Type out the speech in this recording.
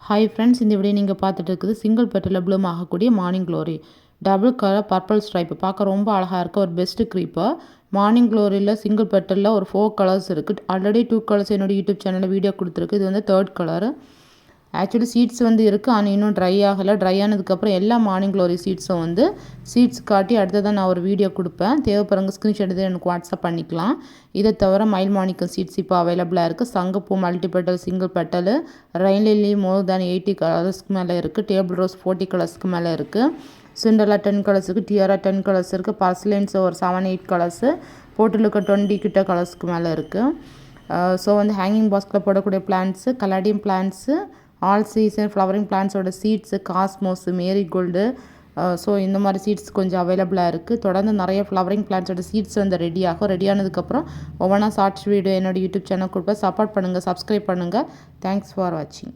Hi friends, இந்த video நீங்கள் பார்த்துட்டு இருக்குது சிங்கிள் பெட்டில் ப்ளூம் ஆகக்கூடிய morning glory. Double colour purple stripe பார்க்க ரொம்ப அழகாக இருக்குது. ஒரு பெஸ்ட்டு க்ரீப்பர். மார்னிங் க்ளோரியில் சிங்கிள் பெட்டில் ஒரு 4 கலர்ஸ் இருக்குது. ஆல்ரெடி 2 கலர்ஸ் என்னோடய யூடியூப் சேனலில் வீடியோ கொடுத்துருக்கு. இது வந்து 3rd கலரு. ஆக்சுவலி சீட்ஸ் வந்து இருக்குது, ஆனால் இன்னும் ட்ரை ஆகலை. ட்ரை ஆனதுக்கப்புறம் எல்லா மார்னிங் க்ளோரி சீட்ஸும் வந்து சீட்ஸ் காட்டி அடுத்ததான் நான் ஒரு வீடியோ கொடுப்பேன். தேவைப்படுறவங்க ஸ்க்ரீன்ஷாட் எடுத்து எனக்கு வாட்ஸ்அப் பண்ணிக்கலாம். இதை தவிர மயில் மாணிக்கம் சீட்ஸ் இப்போ அவைலபிளாக இருக்குது. சங்குப்பூ multipetal single petal, rain lily more than 80 கலர்ஸ்க்கு மேலே இருக்குது. டேபிள் ரோஸ் 40 கலர்ஸ்க்கு மேலே இருக்குது. சிண்டர்லா 10 கலர்ஸ் இருக்குது. டியரா 10 கலர்ஸ் இருக்குது. பர்ஸ்லைன்ஸ் ஒரு 7-8 கலர்ஸு, போட்டிலுக்க 20 கிட்ட கலர்ஸ்க்கு மேலே இருக்குது. ஸோ வந்து ஹேங்கிங் பாஸ்கில் போடக்கூடிய plants, caladium plants, all season flowering பிளான்ட்ஸோட சீட்ஸு, காஸ்மோஸு, மேரிகோல்டு, ஸோ இந்த மாதிரி சீட்ஸ் கொஞ்சம் அவைலபிளாக இருக்குது. தொடர்ந்து நிறைய ஃப்ளவரிங் பிளான்ட்ஸோட சீட்ஸ் வந்து ரெடி ஆனதுக்கப்புறம் ஒவ்வொன்றா ஷார்ட்ஸ் வீடியோ என்னோடய யூடியூப் சேனல் கொடுப்பேன். சப்போர்ட் பண்ணுங்கள், சப்ஸ்கிரைப் பண்ணுங்கள். தேங்க்ஸ் ஃபார் வாட்சிங்.